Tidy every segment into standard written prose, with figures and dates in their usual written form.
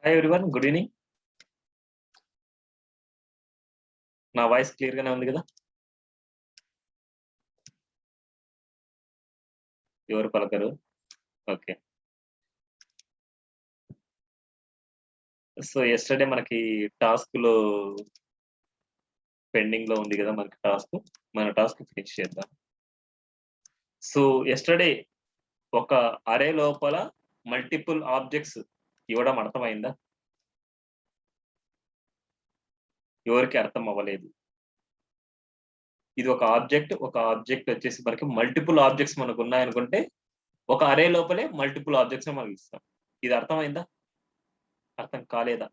Hi everyone, good evening. నా voice clear గానే ఉంది కదా? ఎవరు పలకరు? ఓకే. సో యెస్టర్‌డే మనకి టాస్క్‌లో పెండింగ్‌లో ఉంది కదా మనకి టాస్క్. మన టాస్క్ ఫినిష్ చేద్దాం. సో యెస్టర్‌డే ఒక అరే లోపల మల్టిపుల్ ఆబ్జెక్ట్స్ ఇవ్వడం అర్థమైందా? ఎవరికీ అర్థం అవ్వలేదు. ఇది ఒక ఆబ్జెక్ట్ వచ్చేసి మనకి మల్టిపుల్ ఆబ్జెక్ట్స్ మనకున్నాయనుకుంటే, ఒక అరే లోపలే మల్టిపుల్ ఆబ్జెక్ట్స్‌ని మనం ఇస్తాం. ఇది అర్థమైందా? అర్థం కాలేదా?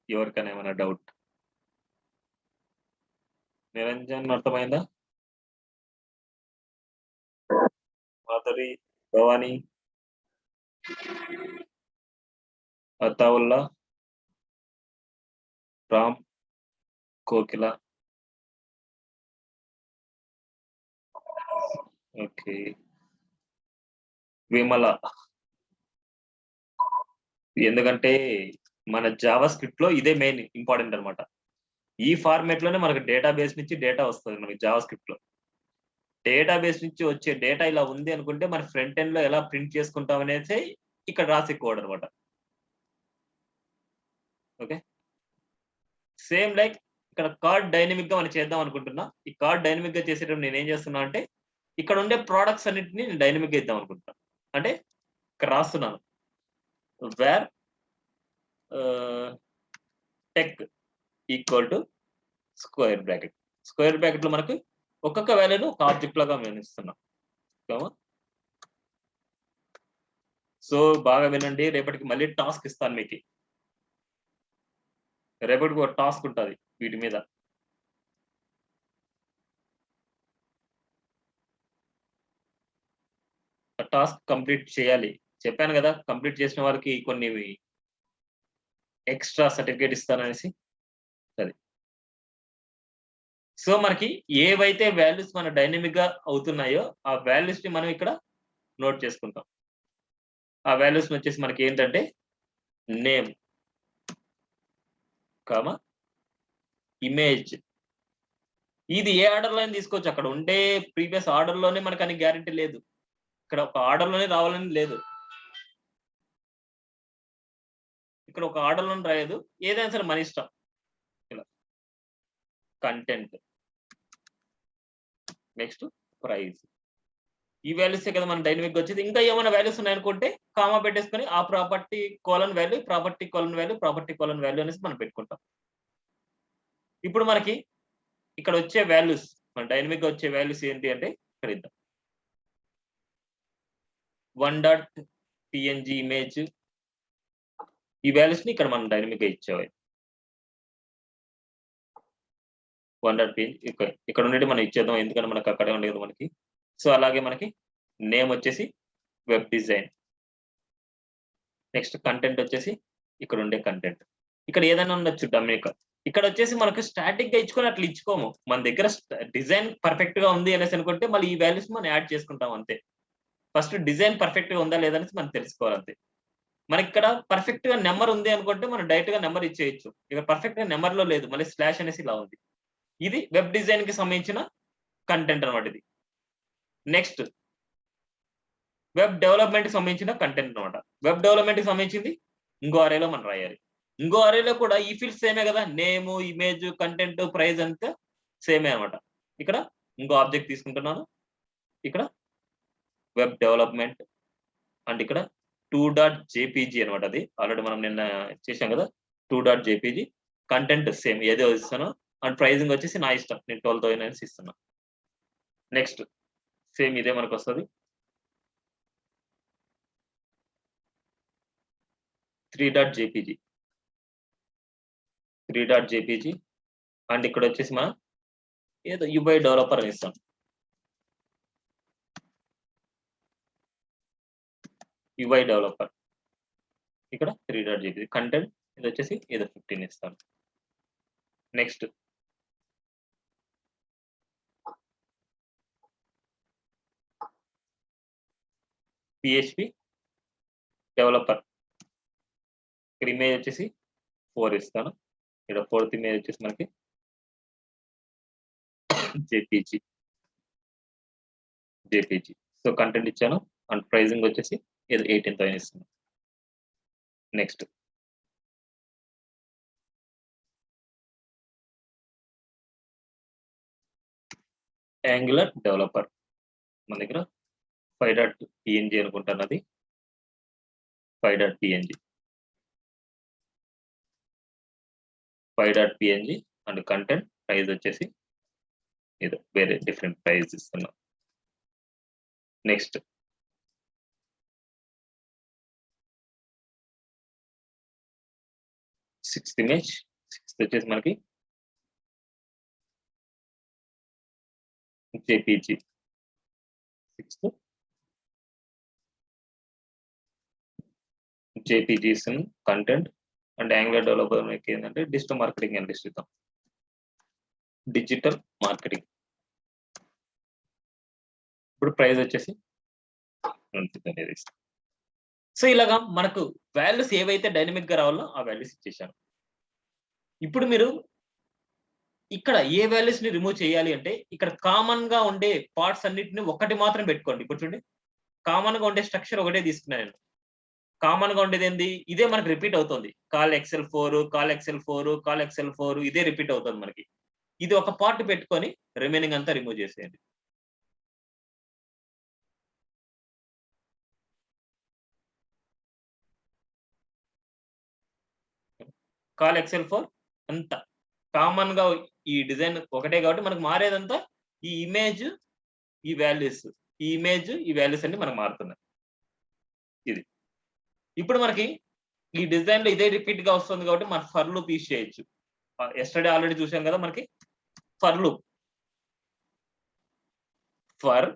ఎవరికైనా ఏమైనా డౌట్? నిరంజన్ అర్థమైందా? మాధురి, భవాని, అతావుల్లా, రామ్, కోకిల. ఓకే. విమల. ఎందుకంటే మన జావా స్క్రిప్ట్ లో ఇదే మెయిన్ ఇంపార్టెంట్ అన్నమాట. ఈ ఫార్మాట్ లోనే మనకు డేటాబేస్ నుంచి డేటా వస్తది మనకి జావా స్క్రిప్ట్ లో. డేటాబేస్ నుంచి వచ్చే డేటా ఇలా ఉంది అనుకుంటే మన ఫ్రంట్ ఎండ్ లో ఎలా ప్రింట్ చేసుకుంటాం అనేసి ఇక్కడ రాసే కోడ్ అన్నమాట. ఓకే. సేమ్ లైక్ ఇక్కడ కార్డ్ డైనమిక్ గా మనం చేద్దాం అనుకుంటున్నా. ఈ కార్డ్ డైనమిక్ గా చేసేటప్పుడు నేను ఏం చేస్తున్నా అంటే ఇక్కడ ఉండే ప్రొడక్ట్స్ అన్నిటిని నేను డైనమిక్ గా ఇద్దాం అనుకుంటున్నా. అంటే ఇక్కడ రాస్తున్నాను. Where tech equal to square bracket. Square bracket లో మనకు ఒక్కొక్క వాల్యూను ఒక ఆబ్జెక్ట్ లాగా మేము ఇస్తున్నాం. సో బాగా వినండి, రేపటికి మళ్ళీ టాస్క్ ఇస్తాను మీకు. రేపటికి ఒక టాస్క్ ఉంటుంది వీటి మీద. ఆ టాస్క్ కంప్లీట్ చేయాలి. చెప్పాను కదా, కంప్లీట్ చేసిన వారికి కొన్ని ఎక్స్ట్రా సర్టిఫికేట్ ఇస్తాననేసి. సరే. సో మనకి ఏవైతే వాల్యూస్ మన డైనమిక్ గా అవుతున్నాయో ఆ వాల్యూస్ ని మనం ఇక్కడ నోట్ చేసుకుంటాం. ఆ వాల్యూస్ వచ్చేసి మనకి ఏంటంటే నేమ్, కామా ఇమేజ్. ఇది ఏ ఆర్డర్ లో అయినా తీసుకోవచ్చు. అక్కడ ఉండే ప్రీవియస్ ఆర్డర్ లోనే మనకు అని గ్యారెంటీ లేదు. ఇక్కడ ఒక ఆర్డర్ లోనే రావాలని లేదు. ఇక్కడ ఒక ఆర్డర్ లోనే రాయదు. ఏదైనా సరే మన ఇష్టం. ఇలా కంటెంట్, నెక్స్ట్ ప్రైస్. ఈ వాల్యూసే కదా మన డైనమిక్ వచ్చేది. ఇంకా ఏమైనా వాల్యూస్ ఉన్నాయనుకుంటే కామా పెట్టేసుకొని ఆ property colon value, property colon value, property colon value అనేసి మనం పెట్టుకుంటాం. ఇప్పుడు మనకి ఇక్కడ వచ్చే వాల్యూస్, మన డైనమిక్ గా వచ్చే వాల్యూస్ ఏంటి అంటే ఇక్కడ ఇద్దాం. 1.png image. ఈ వాల్యూస్ ని ఇక్కడ మనం డైనమిక్ గా ఇచ్చేవాయి. 1.png ఇక్కడ ఉండేది మనం ఇచ్చేద్దాం, ఎందుకంటే మనకు అక్కడే ఉండేది మనకి. సో అలాగే మనకి నేమ్ వచ్చేసి వెబ్ డిజైన్. నెక్స్ట్ కంటెంట్ వచ్చేసి ఇక్కడ ఉండే కంటెంట్. ఇక్కడ ఏదైనా ఉండొచ్చు డమ్మీగా. ఇక్కడ వచ్చేసి మనకు స్టాటిక్ గా ఇచ్చుకొని అట్లా ఇచ్చుకోము. మన దగ్గర డిజైన్ పర్ఫెక్ట్ గా ఉంది అనేసి అనుకుంటే మళ్ళీ ఈ వాల్యూస్ మనం యాడ్ చేసుకుంటాం అంతే. ఫస్ట్ డిజైన్ పర్ఫెక్ట్ గా ఉందా లేదనేసి మనం తెలుసుకోవాలి అంతే. మనకి ఇక్కడ పర్ఫెక్ట్ గా నెంబర్ ఉంది అనుకుంటే మనం డైరెక్ట్ గా నెంబర్ ఇచ్చేయచ్చు. ఇక్కడ పర్ఫెక్ట్ గా నెంబర్ లో లేదు, మళ్ళీ స్లాష్ అనేసి ఇలా ఉంది. ఇది వెబ్ డిజైన్ కి సంబంధించిన కంటెంట్ అన్నమాట ఇది. నెక్స్ట్ వెబ్ డెవలప్మెంట్ కి సంబంధించిన కంటెంట్ అన్నమాట. వెబ్ డెవలప్మెంట్ కి సంబంధించింది ఇంకో అరేలో మనం రాయాలి. ఇంకో అరేలో కూడా ఈ ఫీల్డ్స్ సేమే కదా, నేమ్, ఇమేజ్, కంటెంట్, ప్రైస్ అంతా సేమే అన్నమాట. ఇక్కడ ఇంకో ఆబ్జెక్ట్ తీసుకుంటున్నాను. ఇక్కడ వెబ్ డెవలప్మెంట్ అండ్ ఇక్కడ 2.jpg అనమాట. అది ఆల్రెడీ మనం నిన్న చేసాం కదా. 2.jpg కంటెంట్ సేమ్ ఏదో ఇస్తాను. అండ్ ప్రైజింగ్ వచ్చేసి నా ఇష్టం, నేను 12,000 ఇస్తున్నా. నెక్స్ట్ సేమ్ ఇదే మనకు వస్తుంది. 3.jpg అండ్ ఇక్కడ వచ్చేసి మనం ఏదో యూఐ డెవలపర్ అని ఇస్తాం. యూఐ డెవలపర్ ఇక్కడ 3.jpg కంటెంట్, ఇది వచ్చేసి ఏదో 15 ఇస్తాను. Next PHP developer. ఇక్కడ ఇమేజ్ వచ్చేసి 4 ఇస్తాను. ఇక్కడ 4th ఇమేజ్ వచ్చేసి మనకి జేపీజీ. సో కంటెంట్ ఇచ్చాను అండ్ ప్రైజింగ్ వచ్చేసి 18,000 ఇస్తున్నాను. నెక్స్ట్ యాంగులర్ డెవలపర్ మన దగ్గర 5.png అనుకుంటాను, అది 5.png అండ్ కంటెంట్ ప్రైస్ వచ్చేసి ఇది వేరే డిఫరెంట్ ప్రైస్ ఇస్తున్నాం. నెక్స్ట్ సిక్స్త్ ఇమేజ్, సిక్స్త్ వచ్చేసి మనకి JPG. Sixth JPG content and angular developer మనకి ఏంటంటే డిజిటల్ మార్కెటింగ్ అనలిస్ట్ ఇద్దాం. డిజిటల్ మార్కెటింగ్ ఇప్పుడు ప్రైస్ వచ్చేసి అనేది. సో ఇలాగా మనకు వాల్యూస్ ఏవైతే డైనమిక్ గా రావాలో ఆ వాల్యూస్ ఇచ్చేసాను. ఇప్పుడు మీరు ఇక్కడ ఏ వాల్యూస్ ని రిమూవ్ చేయాలి అంటే ఇక్కడ కామన్ గా ఉండే పార్ట్స్ అన్నిటిని ఒకటి మాత్రం పెట్టుకోండి. ఇప్పుడు చూడండి, కామన్ గా ఉండే స్ట్రక్చర్ ఒకటే తీసుకున్నాను నేను. కామన్ గా ఉండేది ఏంది, ఇదే మనకి రిపీట్ అవుతుంది. కాల్ ఎక్సెల్ 4 ఇదే రిపీట్ అవుతుంది మనకి. ఇది ఒక పార్ట్ పెట్టుకొని రిమైనింగ్ అంతా రిమూవ్ చేసేయండి. కాల్ ఎక్సెల్ 4 అంతా కామన్ గా ఈ డిజైన్ ఒకటే కాబట్టి మనకు మారేదంతా ఈ ఇమేజ్, ఈ వాల్యూస్, ఈ ఇమేజ్, ఈ వాల్యూస్ అన్ని మనకు మారుతున్నాయి. ఇది ఇప్పుడు మనకి ఈ డిజైన్ లో ఇదే రిపీట్ గా వస్తుంది కాబట్టి మనం ఫర్ లూప్ యూజ్ చేయొచ్చు. ఎస్టర్డే ఆల్రెడీ చూసాం కదా, మనకి ఫర్ లూప్ ఫర్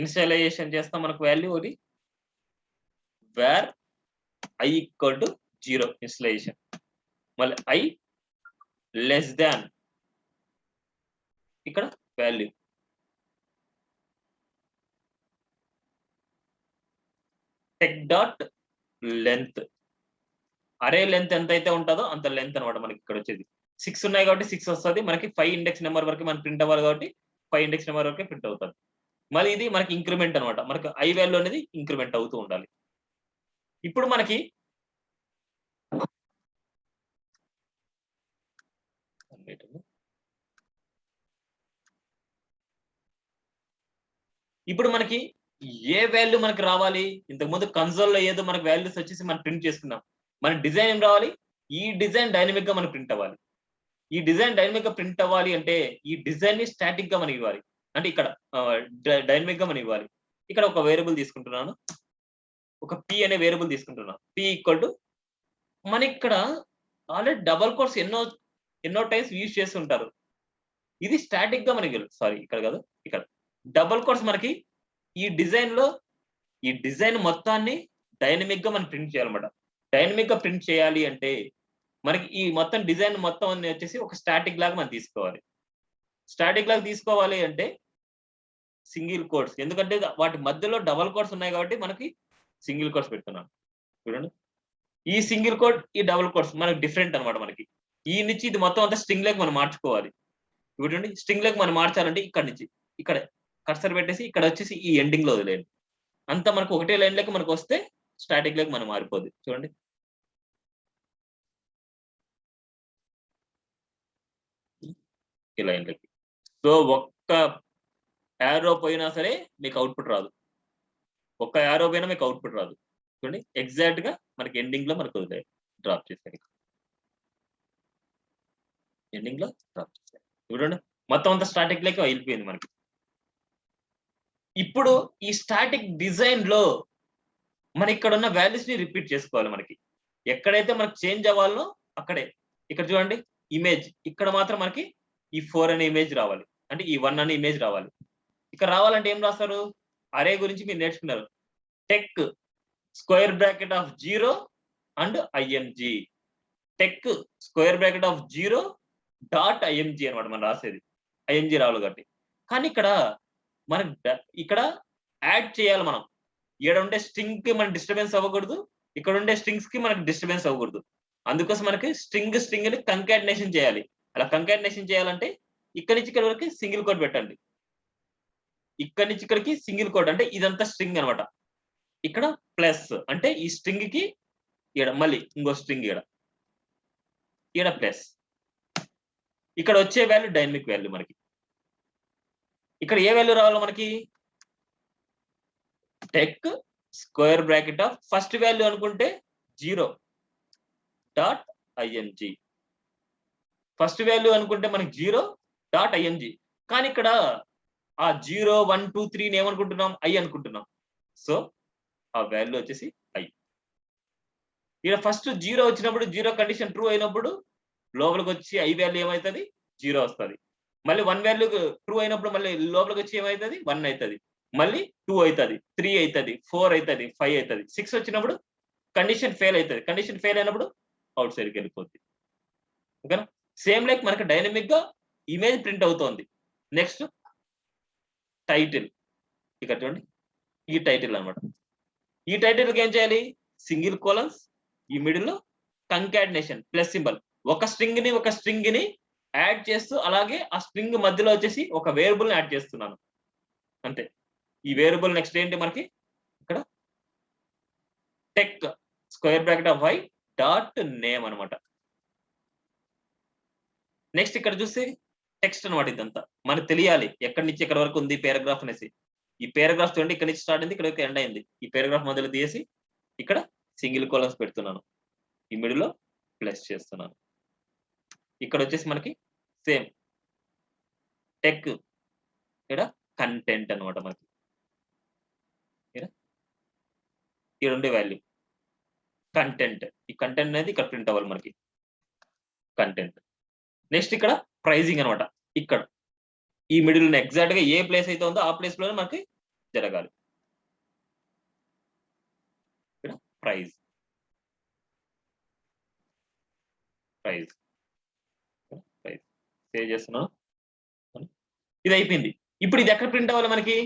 ఇనిషియలైజేషన్ చేస్తాం. మనకు వాల్యూ ఒకటి where i equal to 0 initialization, మళ్ళీ i లెస్ దాన్ ఇక్కడ value tech dot length, array length ఎంత అయితే ఉంటుందో అంత లెంత్ అనమాట. మనకి ఇక్కడ వచ్చేది 6 ఉన్నాయి కాబట్టి 6 వస్తుంది. మనకి 5 ఇండెక్స్ నెంబర్ వరకు మనం ప్రింట్ అవ్వాలి కాబట్టి 5 ఇండెక్స్ నెంబర్ వరకే ప్రింట్ అవుతుంది. మళ్ళీ ఇది మనకి ఇంక్రిమెంట్ అనమాట. మనకి i వాల్యూ అనేది ఇంక్రిమెంట్ అవుతూ ఉండాలి. ఇప్పుడు మనకి ఏ వాల్యూ మనకి రావాలి, ఇంతకుముందు కన్సోల్లో ఏదో మనకి వాల్యూస్ వచ్చేసి మనం ప్రింట్ చేసుకున్నాం. మన డిజైన్ ఏం రావాలి, ఈ డిజైన్ డైనమిక్ గా మనకు ప్రింట్ అవ్వాలి. ఈ డిజైన్ డైనమిక్ గా ప్రింట్ అవ్వాలి అంటే ఈ డిజైన్ ని స్టాటిక్ గా మనకి ఇవ్వాలి. అంటే ఇక్కడ డైనమిక్ గా మనం ఇవ్వాలి. ఇక్కడ ఒక వేరియబుల్ తీసుకుంటున్నాను, ఒక p అనే వేరియబుల్ తీసుకుంటున్నాను. p ఈక్వల్ టు మన ఇక్కడ ఆల్రెడీ డబల్ కోట్స్ ఎన్నో టైమ్స్ యూజ్ చేసి ఉంటారు. ఇది స్టాటిక్ గా మనకి సారీ ఇక్కడ కాదు, ఇక్కడ డబల్ కోట్స్ మనకి ఈ డిజైన్ మొత్తాన్ని డైనమిక్ గా మనం ప్రింట్ చేయాలన్నమాట. డైనమిక్ గా ప్రింట్ చేయాలి అంటే మనకి ఈ మొత్తం డిజైన్ మొత్తం వచ్చేసి ఒక స్టాటిక్ లాగా మనం తీసుకోవాలి. స్టాటిక్ లాగా తీసుకోవాలి అంటే సింగిల్ కోట్స్, ఎందుకంటే వాటి మధ్యలో డబల్ కోట్స్ ఉన్నాయి కాబట్టి మనకి సింగిల్ కోట్స్ పెడుతున్నాను. చూడండి, ఈ సింగిల్ కోట్, ఈ డబుల్ కోట్స్ మనకి డిఫరెంట్ అనమాట. మనకి ఈ నుంచి ఇది మొత్తం అంతా స్ట్రింగ్ లెగ్ మనం మార్చుకోవాలి. చూడండి, స్ట్రింగ్ లెగ్ మనం మార్చాలంటే ఇక్కడ నుంచి ఇక్కడ కర్సర్ పెట్టేసి ఇక్కడ వచ్చేసి ఈ ఎండింగ్ లో వదిలేయండి. అంతా మనకు ఒకటే లైన్ లెక్క మనకు వస్తే స్టాటిక్ లెగ్ మనం మారిపోద్ది. చూడండి, ఈ లైన్ లెక్క. సో ఒక్క యారో పోయినా సరే మీకు అవుట్పుట్ రాదు. ఒక్క యారో పోయినా మీకు అవుట్పుట్ రాదు. చూడండి, ఎగ్జాక్ట్ గా మనకి ఎండింగ్ లో మనకు వదిలేదు, డ్రాప్ చేశారు. ఎండింగ్ లో డ్రాప్ చేశారు. చూడండి, మొత్తం అంతా స్టాటిక్ లెక్క వెళ్ళిపోయింది మనకి. ఇప్పుడు ఈ స్టాటిక్ డిజైన్ లో మన ఇక్కడ ఉన్న వాల్యూస్ ని రిపీట్ చేసుకోవాలి. మనకి ఎక్కడైతే మనకు చేంజ్ అవ్వాలో అక్కడే. ఇక్కడ చూడండి, ఇమేజ్ ఇక్కడ మాత్రం మనకి ఈ 4 అనే ఇమేజ్ రావాలి, అంటే ఈ 1 అనే ఇమేజ్ రావాలి. ఇక్కడ రావాలంటే ఏం రాస్తారు, అరే గురించి మీరు నేర్చుకున్నారు. Tech square bracket of 0 and img, tech square bracket of 0 dot img అనమాట మనం రాసేది. img రావాలి కాబట్టి. కానీ ఇక్కడ మనకు ఇక్కడ యాడ్ చేయాలి మనం. ఈడ ఉండే స్ట్రింగ్ కి మనకి డిస్టర్బెన్స్ అవ్వకూడదు. ఇక్కడ ఉండే స్ట్రింగ్స్ కి మనకి డిస్టర్బెన్స్ అవ్వకూడదు. అందుకోసం మనకి స్ట్రింగ్ ని కంకాటినేషన్ చేయాలి. అలా కంకాటినేషన్ చేయాలంటే ఇక్కడి నుంచి ఇక్కడ వరకు సింగిల్ కోట్ పెట్టండి. ఇక్కడి నుంచి ఇక్కడికి సింగిల్ కోట్ అంటే ఇదంతా స్ట్రింగ్ అనమాట. ఇక్కడ ప్లస్ అంటే ఈ స్ట్రింగ్ కి ఈడ మళ్ళీ ఇంకో స్ట్రింగ్ ఈడ ప్లస్. ఇక్కడ వచ్చే వాల్యూ డైనమిక్ వాల్యూ మనకి. ఇక్కడ ఏ వాల్యూ రావాలో మనకి tech square bracket of first value అనుకుంటే 0.ing. ఫస్ట్ వాల్యూ అనుకుంటే మనకి 0.ing. కానీ ఇక్కడ ఆ 0, 1, 2, 3 ఏమనుకుంటున్నాం ఐ అనుకుంటున్నాం. సో ఆ వాల్యూ వచ్చేసి ఐ. ఇక్కడ ఫస్ట్ 0 వచ్చినప్పుడు 0 కండిషన్ ట్రూ అయినప్పుడు లోపలికి వచ్చి ఐ వాల్యూ ఏమవుతుంది 0 వస్తుంది. మళ్ళీ 1 వాల్యూ ట్రూ అయినప్పుడు మళ్ళీ లోపలికి వచ్చి ఏమవుతుంది 1 అవుతుంది. మళ్ళీ 2 అవుతుంది, 3 అవుతుంది, 4 అవుతుంది, 5 అవుతుంది. 6 వచ్చినప్పుడు కండిషన్ ఫెయిల్ అవుతుంది. కండిషన్ ఫెయిల్ అయినప్పుడు అవుట్ సైడ్కి వెళ్ళిపోతుంది. ఓకేనా? సేమ్ లైక్ మనకి డైనమిక్ గా ఇమేజ్ ప్రింట్ అవుతోంది. Next title. ఇక్కడ చూడండి ఈ టైటిల్ అనమాట. ఈ టైటిల్ కి ఏం చేయాలి సింగిల్ కోలన్స్ ఈ మిడిల్ లో కంకాటినేషన్ ప్లస్ సింబల్. ఒక స్ట్రింగ్ ని యాడ్ చేస్తూ అలాగే ఆ స్ట్రింగ్ మధ్యలో వచ్చేసి ఒక వేరియబుల్ ని యాడ్ చేస్తున్నాను అంతే. ఈ వేరియబుల్ నెక్స్ట్ ఏంటి మనకి ఇక్కడ tech square bracket of y dot name అనమాట. నెక్స్ట్ ఇక్కడ చూస్తే టెక్స్ట్ అనమాట. ఇదంతా మనకు తెలియాలి ఎక్కడి నుంచి ఎక్కడి వరకు ఉంది పారాగ్రాఫ్ అనేసి. ఈ పారాగ్రాఫ్ చూడండి ఇక్కడ నుంచి స్టార్ట్ అయింది, ఇక్కడ వరకు ఎండ్ అయింది. ఈ పారాగ్రాఫ్ మొదలు తీసి ఇక్కడ సింగిల్ కోలన్స్ పెడుతున్నాను, ఈ మిడిల్ లో ప్లస్ చేస్తున్నాను. ఇక్కడ వచ్చేసి మనకి సేమ్ టెక్ ఇక్కడ కంటెంట్ అనమాట. మనకి ఇక్కడ ఉండే వాల్యూ కంటెంట్. ఈ కంటెంట్ అనేది ఇక్కడ ప్రింట్ అవ్వాలి మనకి కంటెంట్. నెక్స్ట్ ఇక్కడ ప్రైజింగ్ అనమాట. ఇక్కడ ఈ మిడిల్ ఎగ్జాక్ట్ గా ఏ ప్లేస్ అయితే ఉందో ఆ ప్లేస్ లోనే మనకి జరగాలి. ఇక్కడ ప్రైజ్ ప్రైజ్ ప్రైజ్ సేవ్ చేస్తున్నాను. ఇది అయిపోయింది. ఇప్పుడు ఇది ఎక్కడ ప్రింట్ అవ్వాలి మనకి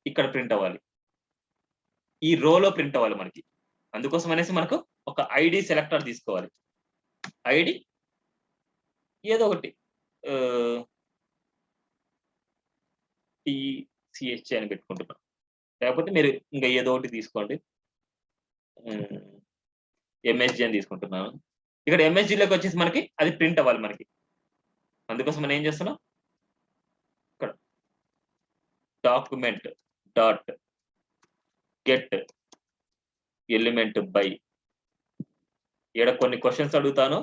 ఇక్కడ ప్రింట్ అవ్వాలి. ఈ రోలో ప్రింట్ అవ్వాలి మనకి. అందుకోసం అనేసి మనకు ఒక ఐడి సెలెక్టర్ తీసుకోవాలి. ఐడి ఏదో ఒకటి టిసిహెచ్ అని పెట్టుకుంటున్నాను. లేకపోతే మీరు ఇంకా ఏదో ఒకటి తీసుకోండి. ఎంఎస్జి అని తీసుకుంటున్నాను. ఇక్కడ ఎంఎస్జిలోకి వచ్చేసి మనకి అది ప్రింట్ అవ్వాలి మనకి. అందుకోసం మనం ఏం చేస్తున్నాం ఇక్కడ document dot get element by. ఇక్కడ కొన్ని క్వశ్చన్స్ అడుగుతాను,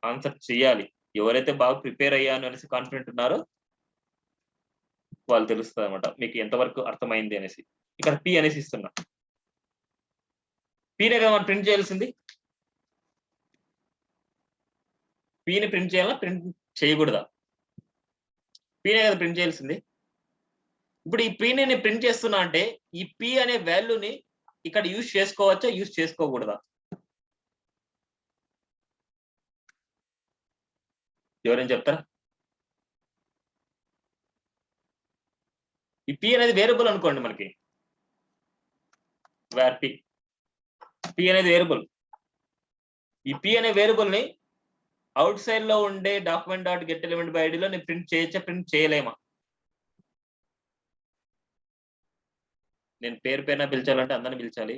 ఆన్సర్ చేయాలి. ఎవరైతే బాగా ప్రిపేర్ అయ్యాను అనేసి కాన్ఫిడెంట్ ఉన్నారో వాళ్ళు తెలుస్తుంది అనమాట మీకు ఎంతవరకు అర్థమైంది అనేసి. ఇక్కడ పి అనేసి ఇస్తున్నా. పీనే కదా మనం ప్రింట్ చేయాల్సింది. పీని ప్రింట్ చేయాలా ప్రింట్ చేయకూడదా? పీనే కదా ప్రింట్ చేయాల్సింది. ఇప్పుడు ఈ పీని నేను ప్రింట్ చేస్తున్నా అంటే ఈ పి అనే వాల్యూని ఇక్కడ యూజ్ చేసుకోవచ్చా యూజ్ చేసుకోకూడదా? ఎవరైనా చెప్తారా? ఈ పి అనేది వేరియబుల్ అనుకోండి మనకి. వేర్ పి అనేది వేరియబుల్. ఈ పి అనే వేరియబుల్ ని అవుట్ సైడ్ లో ఉండే document dot get element by ఐడిలో నేను ప్రింట్ చేయొచ్చా ప్రింట్ చేయలేమా? నేను పేరు పేరున పిలిచాలంటే అందరిని పిలిచాలి.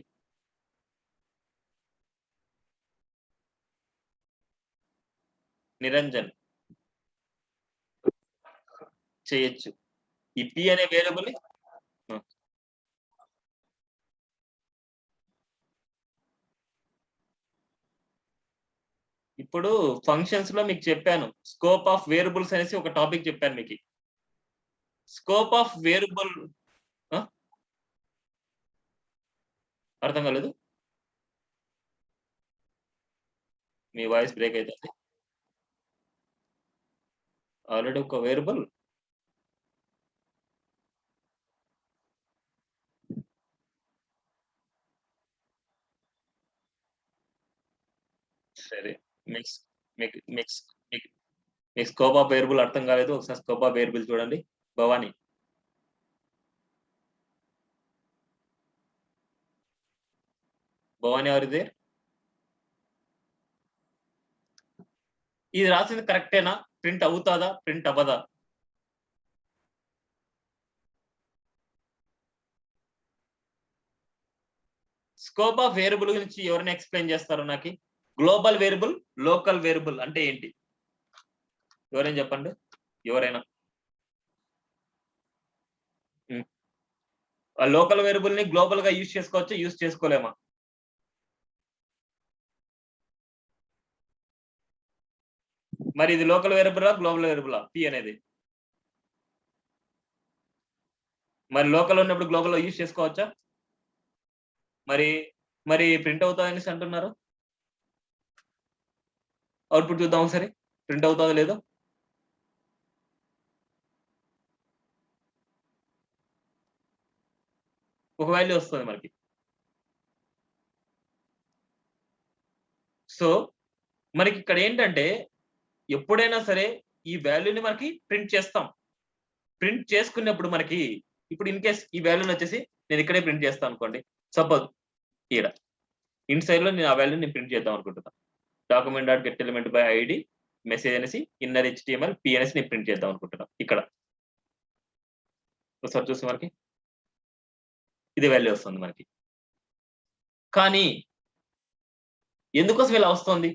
నిరంజన్ చేయొచ్చు. ఈ పి అనే వేరియబుల్ ఇప్పుడు ఫంక్షన్స్ లో మీకు చెప్పాను స్కోప్ ఆఫ్ వేరియబుల్స్ అనేసి ఒక టాపిక్ చెప్పాను మీకు. స్కోప్ ఆఫ్ వేరియబుల్ అర్థం కాలేదు, మీ వాయిస్ బ్రేక్ అవుతుంది. ఆల్రెడీ ఒక వేరియబుల్ సరే మిక్స్ మీకు స్కోప్ ఆఫ్ వేరియబుల్ అర్థం కాలేదు, ఒకసారి స్కోప్ ఆఫ్ వేరియబుల్ చూడండి. భవాని, భవాని ఎవరిదే? ఇది రాసింది కరెక్టేనా? ప్రింట్ అవుతాదా, ప్రింట్ అవ్వదా? స్కోప్ ఆఫ్ వేరియబుల్ గురించి ఎవరైనా ఎక్స్ప్లెయిన్ చేస్తారో నాకు? గ్లోబల్ వేరియబుల్, లోకల్ వేరియబుల్ అంటే ఏంటి? ఎవరైనా చెప్పండి, ఎవరైనా. ఆ లోకల్ వేరియబుల్ ని గ్లోబల్ గా యూజ్ చేసుకోవచ్చు, యూజ్ చేసుకోలేమా? మరి ఇది లోకల్ వేరియబులా, గ్లోబల్ వేరియబులా పి అనేది? మరి లోకల్ ఉన్నప్పుడు గ్లోబల్ లో యూజ్ చేసుకోవచ్చా? మరి మరి ప్రింట్ అవుతుంది అనేసి అంటున్నారు. అవుట్పుట్ చూద్దాం ఒకసారి, ప్రింట్ అవుతుందో లేదో. ఒక వాల్యూ వస్తుంది మనకి. సో మనకి ఇక్కడ ఏంటంటే ఎప్పుడైనా సరే ఈ వాల్యూని మనకి ప్రింట్ చేస్తాం. ప్రింట్ చేసుకున్నప్పుడు మనకి ఇప్పుడు ఇన్ కేస్ ఈ వాల్యూని వచ్చేసి నేను ఇక్కడే ప్రింట్ చేస్తాను అనుకోండి. సపోజ్ ఈడ ఇన్సైడ్ లో నేను ఆ వాల్యూని నేను ప్రింట్ చేద్దాం అనుకుంటున్నా. Document dot get element by ID message అనేసి ఇన్నర్ హెచ్టిఎంఎల్ పి అనేసి నేను ప్రింట్ చేద్దాం అనుకుంటున్నా. ఇక్కడ ఒకసారి చూసి మనకి ఇది వాల్యూ వస్తుంది మనకి. కానీ ఎందుకోసం ఇలా వస్తుంది?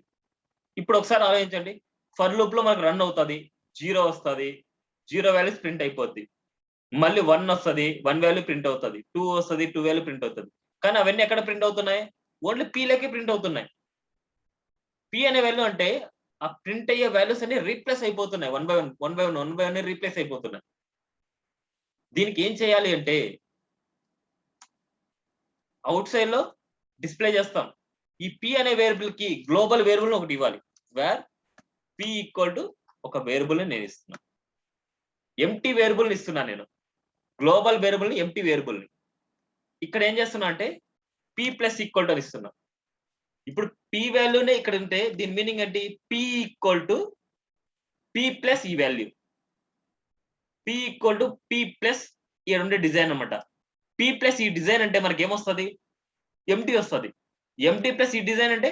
ఇప్పుడు ఒకసారి ఆలోచించండి. ఫర్ లూప్ లో మనకు రన్ అవుతుంది, 0 వస్తుంది, 0 వాల్యూస్ ప్రింట్ అయిపోద్ది. మళ్ళీ 1 వస్తుంది, 1 వాల్యూ ప్రింట్ అవుతుంది, 2 వస్తుంది, 2 వాల్యూ ప్రింట్ అవుతుంది. కానీ అవన్నీ ఎక్కడ ప్రింట్ అవుతున్నాయి? ఓన్లీ పి లకే ప్రింట్ అవుతున్నాయి. పి అనే వాల్యూ అంటే ఆ ప్రింట్ అయ్యే వాల్యూస్ అన్ని రీప్లేస్ అయిపోతున్నాయి. 1 బై 1 1 బై 1 1 బై 1 రీప్లేస్ అయిపోతున్నాయి. దీనికి ఏం చేయాలి అంటే అవుట్ సైడ్ లో డిస్ప్లే చేస్తాం. ఈ పి అనే వేరియబుల్ కి గ్లోబల్ వేరియబుల్ ఒకటి ఇవ్వాలి. వేర్ పి ఈక్వల్ టు ఒక వేరియబుల్ నేను ఇస్తున్నా, ఎంటీ వేరియబుల్ ఇస్తున్నా నేను. గ్లోబల్ వేరియబుల్ ని ఎంటీ వేరియబుల్ ని ఇక్కడ ఏం చేస్తున్నా అంటే పి ప్లస్ ఈక్వల్ టు ఇస్తున్నా. ఇప్పుడు పి వాల్యూనే ఇక్కడ ఉంటే దీని మీనింగ్ ఏంటి? P equal to P plus ఈ value, P equal to P plus ఈ ఉండే డిజైన్ అనమాట. పి ప్లస్ ఈ డిజైన్ అంటే మనకి ఏమొస్తుంది? ఎంటీ వస్తుంది. ఎంటీ ప్లస్ ఈ డిజైన్ అంటే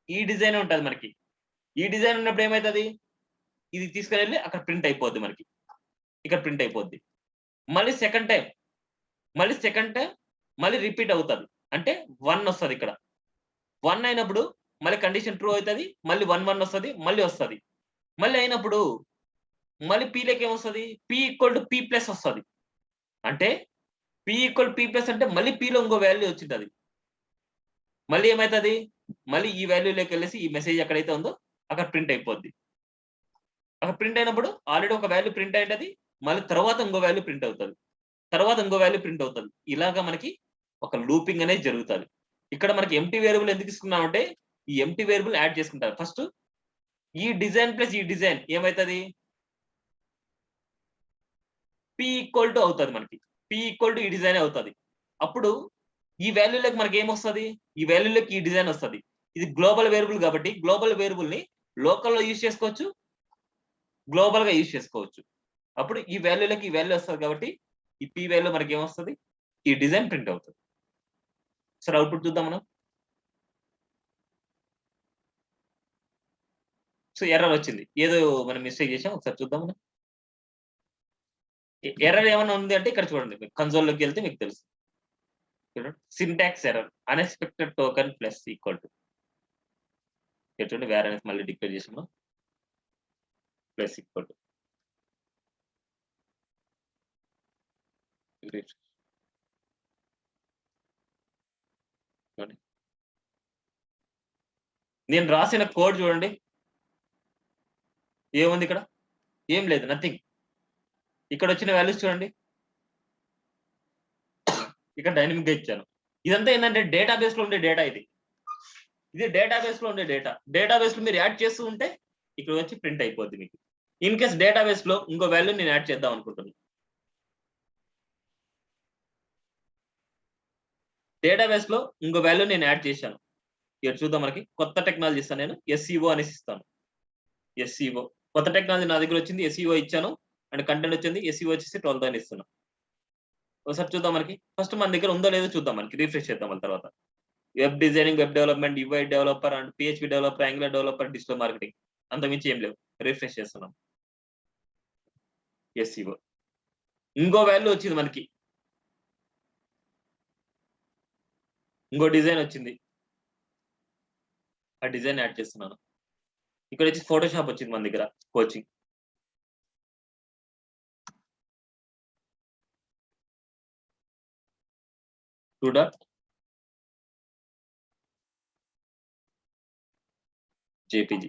ఈ డిజైన్ ఉంటుంది మనకి. ఈ డిజైన్ ఉన్నప్పుడు ఏమవుతుంది? ఇది తీసుకెళ్ళి అక్కడ ప్రింట్ అయిపోద్ది మనకి, ఇక్కడ ప్రింట్ అయిపోద్ది. మళ్ళీ సెకండ్ టైం మళ్ళీ రిపీట్ అవుతుంది. అంటే 1 వస్తుంది ఇక్కడ. 1 అయినప్పుడు మళ్ళీ కండిషన్ ట్రూ అవుతుంది, మళ్ళీ 1 1 వస్తుంది, మళ్ళీ వస్తుంది. మళ్ళీ అయినప్పుడు మళ్ళీ పి లెక్క ఏమొస్తుంది? P equal to P plus వస్తుంది. అంటే పి ఈక్వల్ పి ప్లస్ అంటే మళ్ళీ పిలో ఇంకో వాల్యూ వచ్చింది. మళ్ళీ ఏమవుతుంది? మళ్ళీ ఈ వాల్యూలోకి వెళ్ళేసి ఈ మెసేజ్ ఎక్కడైతే ఉందో అక్కడ ప్రింట్ అయిపోద్ది. అక్కడ ప్రింట్ అయినప్పుడు ఆల్రెడీ ఒక వాల్యూ ప్రింట్ అయ్యేది, మళ్ళీ తర్వాత ఇంకో వాల్యూ ప్రింట్ అవుతుంది, తర్వాత ఇంకో వాల్యూ ప్రింట్ అవుతుంది. ఇలాగా మనకి ఒక లూపింగ్ అనేది జరుగుతుంది. ఇక్కడ మనకి ఎంటీ వేరియబుల్ ఎందుకు ఇస్తున్నామంటే ఈ ఎంటీ వేరియబుల్ యాడ్ చేసుకుంటారు. ఫస్ట్ ఈ డిజైన్ ప్లస్ ఈ డిజైన్ ఏమవుతుంది? పి ఈక్వల్ టు అవుతుంది మనకి. పి ఈక్వల్ టు ఈ డిజైన్ అవుతుంది. అప్పుడు ఈ వాల్యూలోకి మనకి ఏమొస్తుంది? ఈ వాల్యూలోకి ఈ డిజైన్ వస్తుంది. ఇది గ్లోబల్ వేరియబుల్ కాబట్టి గ్లోబల్ వేరియబుల్ ని లోకల్లో యూజ్ చేసుకోవచ్చు, గ్లోబల్ గా యూజ్ చేసుకోవచ్చు. అప్పుడు ఈ వాల్యూలోకి ఈ వాల్యూ వస్తుంది కాబట్టి ఈ పి వాల్యూ మనకి ఏమొస్తుంది? ఈ డిజైన్ ప్రింట్ అవుతుంది. సరే అవుట్పుట్ చూద్దాం మనం. సో ఎర్రర్ వచ్చింది, ఏదో మనం మిస్టేక్ చేసాం. ఒకసారి చూద్దాం మనం. ఎర్రర్ ఏమైనా ఉంది అంటే ఇక్కడ చూడండి, కన్సోల్ లోకి వెళ్తే మీకు తెలుసు. Syntax error, unexpected token plus equal to చూడండి, వేర్ అనేది మళ్ళీ డిక్లేర్ చేసాము, ప్లస్ ఈక్వల్ టు నేను రాసిన కోడ్ చూడండి, ఏముంది ఇక్కడ? ఏం లేదు, నథింగ్. ఇక్కడ వచ్చిన వాల్యూస్ చూడండి, ఇక్కడ డైనమిక్ గా ఇచ్చాను. ఇదంతా ఏంటంటే డేటాబేస్ లో ఉండే డేటా. ఇది డేటాబేస్ లో ఉండే డేటా. డేటాబేస్ లో మీరు యాడ్ చేస్తూ ఉంటే ఇక్కడ వచ్చి ప్రింట్ అయిపోద్ది మీకు. ఇన్ కేస్ డేటాబేస్ లో ఇంకో వాల్యూ నేను యాడ్ చేద్దాం అనుకుంటున్నాను. డేటాబేస్ లో ఇంకో వాల్యూ నేను యాడ్ చేశాను. ఇక్కడ చూద్దాం, మనకి కొత్త టెక్నాలజీ ఇస్తాను నేను, ఎస్సీఓ అనేసి ఇస్తాను. ఎస్సీఓ కొత్త టెక్నాలజీ నా దగ్గర వచ్చింది, ఎస్ఈఓ ఇచ్చాను అండ్ కంటెంట్ వచ్చింది, ఎస్ఈఓ వచ్చేసి 12,000 ఇస్తున్నాం. ఒకసారి చూద్దాం మనకి. ఫస్ట్ మన దగ్గర ఉందో లేదో చూద్దాం, మనకి రిఫ్రెష్ చేద్దాం మళ్ళీ తర్వాత. Web designing, web development, UI developer and PHP developer, Angular developer, digital marketing, అంతమించి ఏం లేవు. రిఫ్రెష్ చేస్తున్నాం. ఎస్ఈఓ ఇంకో వాల్యూ వచ్చింది మనకి, ఇంకో డిజైన్ వచ్చింది, ఆ డిజైన్ యాడ్ చేస్తున్నాను. ఇక్కడ వచ్చి ఫోటోషాప్ వచ్చింది మన దగ్గర, కోచింగ్. .jpg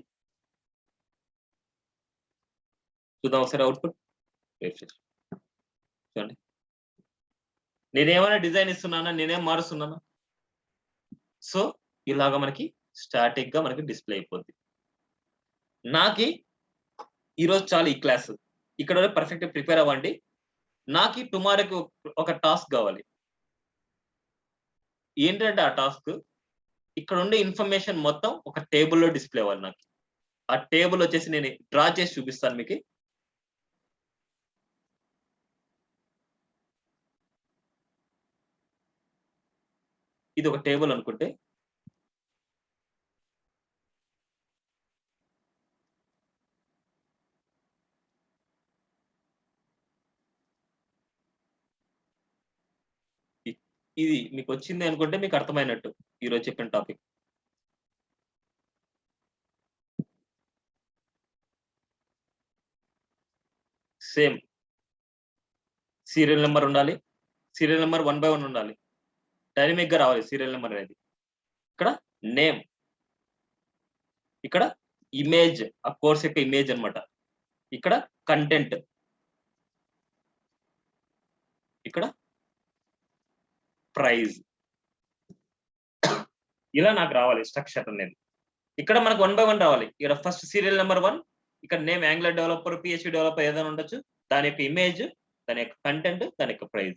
చూద్దాం ఒకసారి అవుట్పుట్. చూడండి, నేనేమైనా డిజైన్ ఇస్తున్నానా, నేనేం మారుస్తున్నానా? సో ఇలాగా మనకి స్టాటిక్ గా మనకి డిస్ప్లే అయిపోద్ది. నాకి ఈరోజు చాలు ఈ క్లాస్, ఇక్కడ పర్ఫెక్ట్ ప్రిపేర్ అవ్వండి. నాకి టుమారోకి ఒక టాస్క్ కావాలి. ఏంటంటే ఆ టాస్క్, ఇక్కడ ఉండే ఇన్ఫర్మేషన్ మొత్తం ఒక టేబుల్లో డిస్ప్లే అవ్వాలి నాకు. ఆ టేబుల్ వచ్చేసి నేను డ్రా చేసి చూపిస్తాను మీకు. ఇది ఒక టేబుల్ అనుకుంటే, ఇది మీకు వచ్చింది అనుకుంటే మీకు అర్థమైనట్టు ఈరోజు చెప్పిన టాపిక్. సేమ్ సీరియల్ నెంబర్ ఉండాలి, సీరియల్ నెంబర్ 1 by 1 ఉండాలి, డైనమిక్ గా రావాలి సీరియల్ నెంబర్ అనేది. ఇక్కడ నేమ్, ఇక్కడ ఇమేజ్, ఆ కోర్స్ యొక్క ఇమేజ్ అన్నమాట. ఇక్కడ కంటెంట్, ఇక్కడ ప్రైజ్. ఇలా నాకు రావాలి స్ట్రక్చర్ అనేది. ఇక్కడ మనకు 1 by 1 రావాలి. ఇక్కడ ఫస్ట్ సీరియల్ నెంబర్ 1, ఇక్కడ name, angular developer, PHP developer ఏదైనా ఉండొచ్చు, దాని యొక్క ఇమేజ్, దాని యొక్క కంటెంట్, దాని యొక్క ప్రైజ్.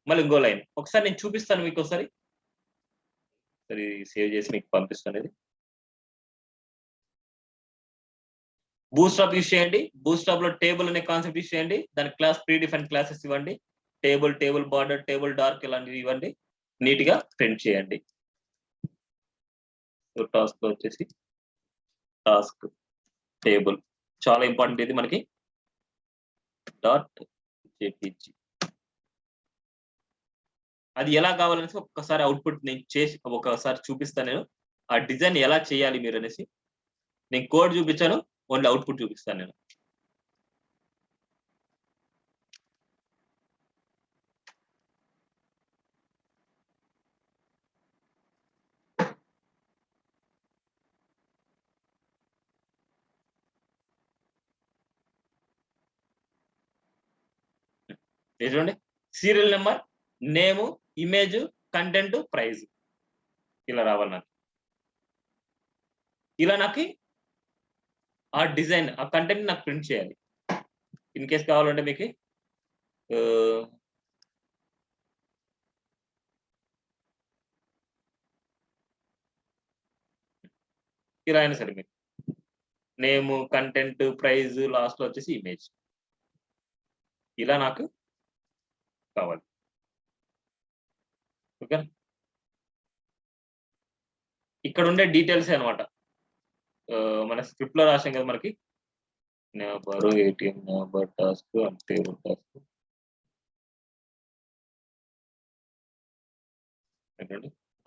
మళ్ళీ ఇంకో లైన్ ఒకసారి నేను చూపిస్తాను మీకు. ఒకసారి సరే సేవ్ చేసి మీకు పంపిస్తాను. ఇది బూస్ట్రాప్ యూస్ చేయండి. బూస్ట్రాప్ లో టేబుల్ అనే కాన్సెప్ట్ యూస్ చేయండి. దాని క్లాస్ ప్రీ డిఫైన్ క్లాసెస్ ఇవ్వండి. టేబుల్ బార్డర్, టేబుల్ డార్క్ ఇలాంటివి ఇవ్వండి. నీట్ గా ప్రింట్ చేయండి. టాస్క్ లో వచ్చేసి టాస్క్ టేబుల్ చాలా ఇంపార్టెంట్. ఇది మనకి .jpg అది ఎలా కావాలనేసి ఒక్కసారి అవుట్పుట్ నేను చేసి ఒకసారి చూపిస్తాను. నేను ఆ డిజైన్ ఎలా చేయాలి మీరు అనేసి నేను కోడ్ చూపించాను, ఓన్లీ అవుట్పుట్ చూపిస్తాను నేను. చూడండి, సీరియల్ నెంబర్, నేము, ఇమేజ్, కంటెంట్, ప్రైజ్ ఇలా రావాలి నాకు. ఇలా నాకు ఆ డిజైన్, ఆ కంటెంట్ నాకు ప్రింట్ చేయాలి. ఇన్ కేస్ కావాలంటే మీకు ఇలా అయినా సరే మీకు నేము, కంటెంట్, ప్రైజ్, లాస్ట్ లో వచ్చేసి ఇమేజ్ ఇలా నాకు కావాలి. ఓకే, ఇక్కడ ఉండే డీటెయిల్స్ అనమాట. మన స్క్రిప్ట్ లో రాసాం కదా మనకి, number, ATM number, task and పేరు టాస్క్.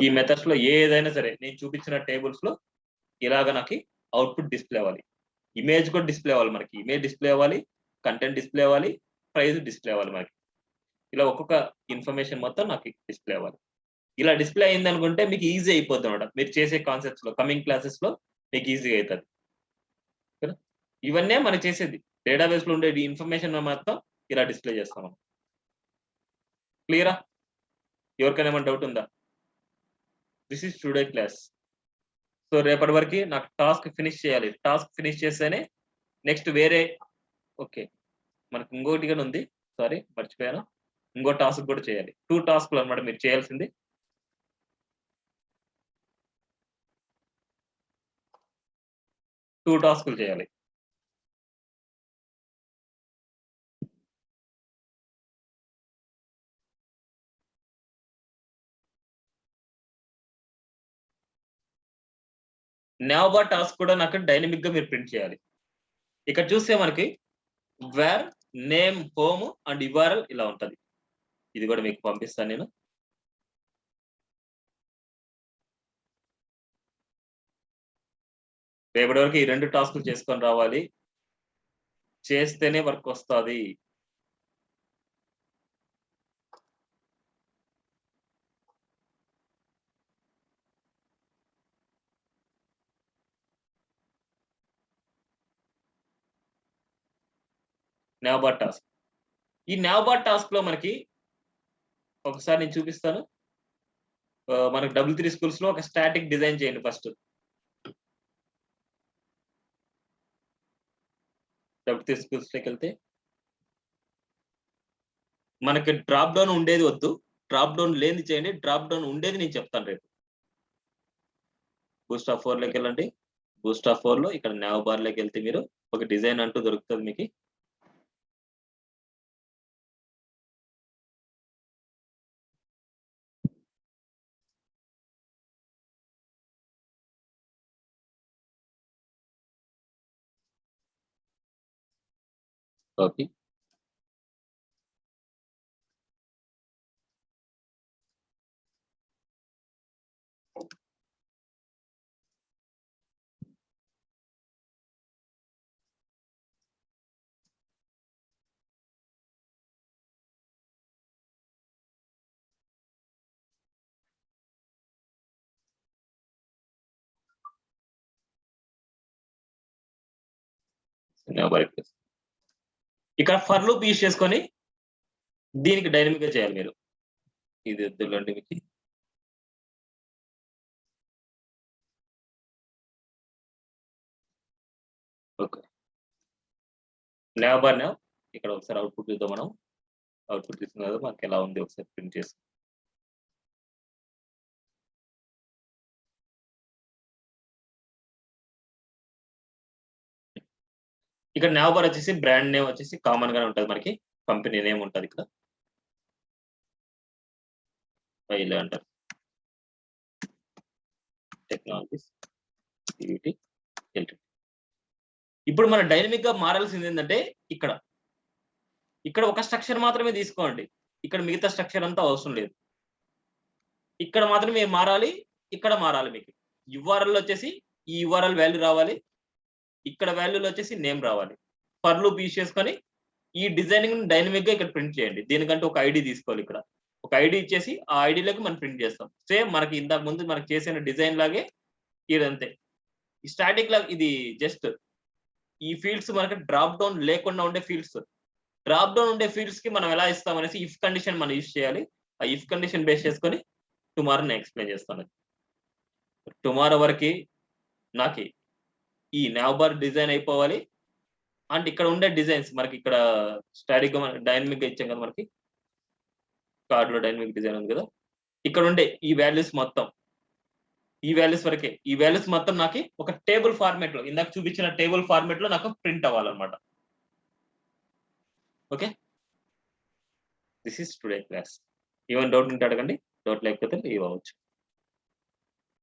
ఈ మెథడ్స్ లో ఏదైనా సరే నేను చూపించిన టేబుల్స్ లో ఇలాగ నాకు అవుట్పుట్ డిస్ప్లే అవ్వాలి. ఇమేజ్ కూడా డిస్ప్లే అవ్వాలి మనకి, ఇమేజ్ డిస్ప్లే అవ్వాలి, కంటెంట్ డిస్ప్లే అవ్వాలి, ప్రైజ్ డిస్ప్లే అవ్వాలి మనకి. ఇలా ఒక్కొక్క ఇన్ఫర్మేషన్ మొత్తం నాకు డిస్ప్లే అవ్వాలి. ఇలా డిస్ప్లే అయింది అనుకుంటే మీకు ఈజీ అయిపోద్ది అనమాట. మీరు చేసే కాన్సెప్ట్స్ లో, కమింగ్ క్లాసెస్ లో మీకు ఈజీగా అవుతుంది. ఇవన్నీ మనం చేసేది డేటాబేస్ లో ఉండే ఇన్ఫర్మేషన్ మొత్తం ఇలా డిస్ప్లే చేస్తాం. క్లియరా? ఎవరికైనా ఏమైనా డౌట్ ఉందా? This is today class. So రేపటి వరకు నాకు టాస్క్ ఫినిష్ చేయాలి. టాస్క్ ఫినిష్ చేస్తేనే నెక్స్ట్ వేరే. ఓకే, మనకు ఇంకోటిగా ఉంది, సారీ మర్చిపోయాను. ఇంకో టాస్క్ కూడా చేయాలి. 2 టాస్క్లు అనమాట మీరు చేయాల్సింది. 2 టాస్క్లు చేయాలి. నావ్బార్ టాస్క్ కూడా నాకు డైనమిక్ గా మీరు ప్రింట్ చేయాలి. ఇక్కడ చూస్తే మనకి where name home and URL ఇలా ఉంటది. ఇది కూడా మీకు పంపిస్తాను నేను. రేపటి వరకు ఈ 2 టాస్క్లు చేసుకొని రావాలి. చేస్తేనే వర్క్ వస్తది. నావ్బార్ టాస్క్. ఈ నావ్బార్ టాస్క్ లో మనకి ఒకసారి నేను చూపిస్తాను. మనకి W3 స్కూల్స్ లో ఒక స్టాటిక్ డిజైన్ చేయండి ఫస్ట్. W3 స్కూల్స్ లోకెళ్తే మనకి డ్రాప్ డౌన్ ఉండేది వద్దు. డ్రాప్ డౌన్ లేనిది చేయండి. డ్రాప్ డౌన్ ఉండేది నేను చెప్తాను రేపు. బూస్టా 4 లోకెళ్ళండి. బూస్టా 4 లో ఇక్కడ నావ్బార్ లోకెళ్తే మీరు ఒక డిజైన్ అంటూ దొరుకుతది మీకు. కాపీ. నావ్బార్ ఇక్కడ ఫర్ లూప్ యూజ్ చేసుకొని దీనికి డైనమిక్ గా చేయాలి మీరు. ఇది వద్దులేండి మీకు. ఓకే. నావ్బార్ ఇక్కడ ఒకసారి అవుట్‌పుట్ చూద్దాం మనం. అవుట్‌పుట్ చూసిన తర్వాత మనకి ఎలా ఉంది ఒకసారి ప్రింట్ చేసి. ఇక్కడ నావ్బార్ వచ్చేసి బ్రాండ్ నేమ్ వచ్చేసి కామన్ గానే ఉంటది మనకి. కంపెనీ నేమ్ ఉంటది ఇక్కడ. ఫైల్ అంటారు. Technologies TVT LTD. ఇప్పుడు మనం డైనమిక్ గా మారాల్సింది ఏంటంటే ఇక్కడ. ఇక్కడ ఒక స్ట్రక్చర్ మాత్రమే తీసుకోండి. ఇక్కడ మిగతా స్ట్రక్చర్ అంతా అవసరం లేదు. ఇక్కడ మాత్రమే మారాలి. ఇక్కడ మారాలి మీకు. URL వచ్చేసి ఈ URL వాల్యూ రావాలి. ఇక్కడ వాల్యూలో వచ్చేసి నేమ్ రావాలి. ఫర్ లూప్ యూజ్ చేసుకొని ఈ డిజైనింగ్ డైనమిక్ గా ఇక్కడ ప్రింట్ చేయండి. దీనికంటే ఒక ఐడి తీసుకోవాలి ఇక్కడ. ఒక ఐడి ఇచ్చేసి ఆ ఐడిలోకి మనం ప్రింట్ చేస్తాం. సేమ్ మనకి ఇంతకు ముందు మనకి చేసిన డిజైన్ లాగే ఇదంతే. ఈ స్టాటిక్ లా ఇది జస్ట్ ఈ ఫీల్డ్స్ మనకి డ్రాప్ డౌన్ లేకుండా ఉండే ఫీల్డ్స్. డ్రాప్ డౌన్ ఉండే ఫీల్డ్స్ కి మనం ఎలా ఇస్తాం అనేసి ఇఫ్ కండిషన్ మనం యూజ్ చేయాలి. ఆ ఇఫ్ కండిషన్ బేస్ చేసుకొని టుమారో నేను ఎక్స్‌ప్లెయిన్ చేస్తాను. టుమారో వరకి నాకి ఈ నావ్బార్ డిజైన్ అయిపోవాలి. అండ్ ఇక్కడ ఉండే డిజైన్స్ మనకి ఇక్కడ స్టాటిక్ గా మనకి డైనమిక్ గా ఇచ్చాం కదా మనకి. కార్డ్‌లో డైనమిక్ డిజైన్ ఉంది కదా. ఇక్కడ ఉండే ఈ వాల్యూస్ మొత్తం. ఈ వాల్యూస్ వరకే. ఈ వాల్యూస్ మొత్తం నాకి ఒక టేబుల్ ఫార్మాట్ లో ఇందాక చూపించిన టేబుల్ ఫార్మాట్ లో నాకు ప్రింట్ అవ్వాలన్నమాట. Okay. This is today class. ఏమైనా డౌట్ ఉంటే అడగండి. డౌట్ లేకపోతే లీవ్ అవ్వచ్చు.